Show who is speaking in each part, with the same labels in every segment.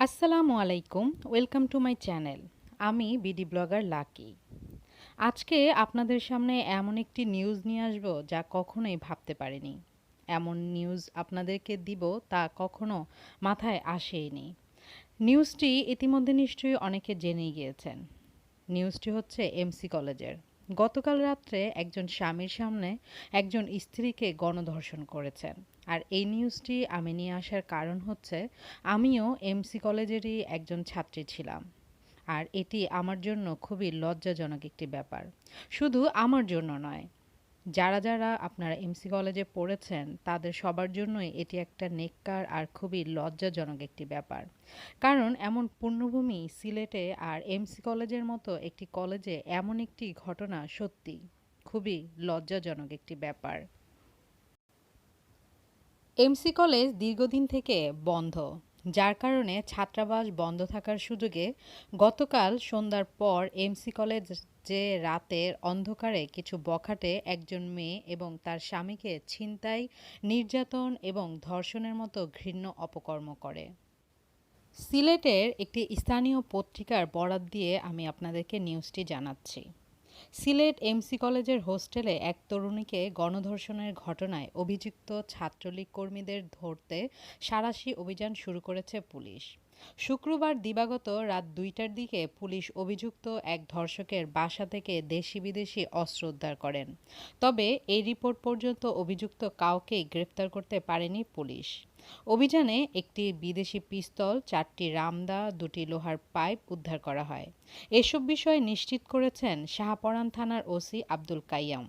Speaker 1: আসসালামু আলাইকুম, welcome to my channel. আমি বিডি ব্লগার লাকি। আজকে আপনাদের সামনে এমন একটি নিউজ নিয়ে আসব যা কখনোই ভাবতে পারিনি। এমন নিউজ আপনাদেরকে দিব তা কখনো মাথায় আসেইনি। নিউজটি ইতিমধ্যে নিশ্চয়ই অনেকে জেনেই গিয়েছেন। নিউজটি হচ্ছে এমসি কলেজের। গতকাল রাত্রে একজন স্বামীর সামনে একজন স্ত্রীকে গণধর্ষণ করেছেন। আর এই নিউজটি আমি নিয়ে আসার কারণ হচ্ছে আমিও এমসি কলেজেরই একজন ছাত্রী ছিলাম। আর এটি আমার জন্য খুবই লজ্জাজনক একটি ব্যাপার। শুধু আমার জন্য নয়, যারা আপনারা এমসি কলেজে পড়েছেন তাদের সবার জন্যই এটি একটা নেক্কার আর খুবই লজ্জাজনক একটি ব্যাপার। কারণ এমন পুণ্যভূমি সিলেটে আর এমসি কলেজের মতো একটি কলেজে এমন একটি ঘটনা সত্যি খুবই লজ্জাজনক একটি ব্যাপার। এমসি কলেজ দীর্ঘদিন থেকে বন্ধ, যার কারণে ছাত্রাবাস বন্ধ থাকার সুযোগে গতকাল সন্ধ্যার পর এমসি কলেজ যে রাতের অন্ধকারে কিছু বখাটে একজন মেয়ে এবং তার স্বামীকে ছিনতাই, নির্যাতন এবং ধর্ষণের মতো ঘৃণ্য অপকর্ম করে। সিলেটের একটি স্থানীয় পত্রিকার বরাত দিয়ে আমি আপনাদেরকে নিউজটি জানাচ্ছি। সিলেট এমসি কলেজের হোস্টেলে এক তরুণীকে গণধর্ষণের ঘটনায় অভিযুক্ত ছাত্রলীগ কর্মীদের ধরতে সাঁড়াশি অভিযান শুরু করেছে পুলিশ। শুক্রবার দিবাগত রাত ২টার দিকে পুলিশ অভিযুক্ত এক ধর্ষকের বাসা থেকে দেশি বিদেশি অস্ত্র উদ্ধার করেন। তবে এই রিপোর্ট পর্যন্ত অভিযুক্ত কাউকেই গ্রেফতার করতে পারেনি পুলিশ। অভিযানে একটি বিদেশি পিস্তল, ৪টি রামদা, ২টি লোহার পাইপ উদ্ধার করা হয়। এসব বিষয়ে নিশ্চিত করেছেন শাহপরান থানার ওসি আব্দুল কাইয়াম।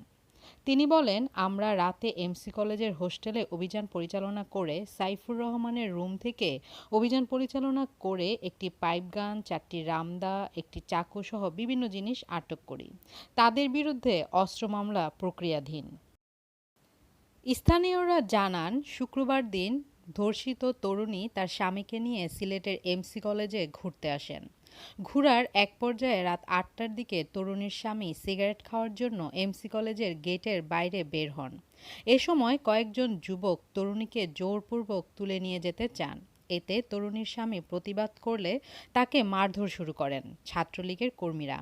Speaker 1: তিনি বলেন, আমরা রাতে এমসি কলেজের হোস্টেলে অভিযান পরিচালনা করে সাইফুর রহমানের রুম থেকে অভিযান পরিচালনা করে একটি পাইপগান, ৪টি রামদা, একটি চাকু সহ বিভিন্ন জিনিস আটক করি। তাদের বিরুদ্ধে অস্ত্র মামলা প্রক্রিয়াধীন। স্থানীয়রা জানান, শুক্রবার দিন ধর্ষিত তরুণী তার স্বামীকে নিয়ে সিলেটের এমসি কলেজে ঘুরতে আসেন। ঘোরার এক পর্যায়ে রাত ৮টার দিকে তরুণীর স্বামী সিগারেট খাওয়ার জন্য এমসি কলেজের গেটের বাইরে বের হন। এ সময় কয়েকজন যুবক তরুণীকে জোরপূর্বক তুলে নিয়ে যেতে চান। এতে তরুণীর স্বামী প্রতিবাদ করলে তাকে মারধর শুরু করেন ছাত্রলীগের কর্মীরা।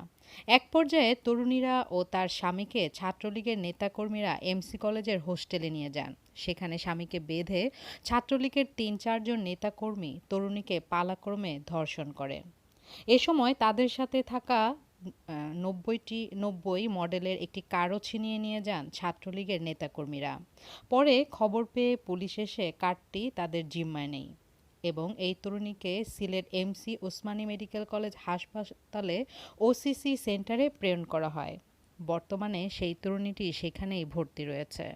Speaker 1: এক পর্যায়ে তরুণীরা ও তার স্বামীকে ছাত্রলীগের নেতাকর্মীরা এমসি কলেজের হোস্টেলে নিয়ে যান। সেখানে স্বামীকে বেঁধে ছাত্রলীগের ৩-৪ জন নেতাকর্মী তরুণীকে পালাক্রমে ধর্ষণ করে। এ সময় তাদের সাথে থাকা ৯০ মডেলের একটি কারও ছিনিয়ে নিয়ে যান ছাত্রলীগের নেতাকর্মীরা। পরে খবর পেয়ে পুলিশ এসে কারটি তাদের জিম্মায় নেয় এবং এই তরুণীকে Sylhet MC Osmani medical college হাসপাতালে ওসিসি সেন্টারে প্রেরণ করা হয়। বর্তমানে সেই তরুণীটি সেখানেই ভর্তি রয়েছে।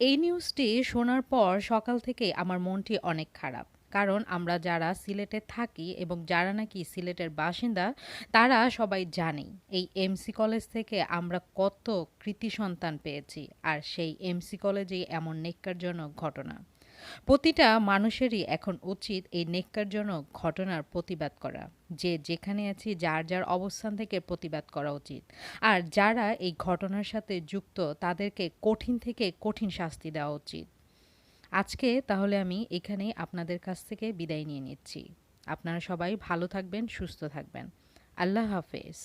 Speaker 1: এই নিউজটি শোনার পর সকাল থেকেই আমার মনটি অনেক খারাপ। কারণ আমরা যারা সিলেটে থাকি এবং যারা নাকি সিলেটের বাসিন্দা তারা সবাই জানি এই এমসি কলেজ থেকে আমরা কত কৃতী সন্তান পেয়েছি। আর সেই এমসি কলেজেই এমন নেক্কারজনক ঘটনা। প্রতিটা মানুষেরই এখন উচিত এই নেক্কারজনক ঘটনার প্রতিবাদ করা। যে যেখানে আছি যার অবস্থান থেকে প্রতিবাদ করা উচিত। আর যারা এই ঘটনার সাথে যুক্ত তাদেরকে কঠিন থেকে কঠিন শাস্তি দেওয়া উচিত। আজকে তাহলে আমি এখানেই আপনাদের কাছ থেকে বিদায় নিয়ে নিচ্ছি। আপনারা সবাই ভালো থাকবেন, সুস্থ থাকবেন। আল্লাহ হাফেজ।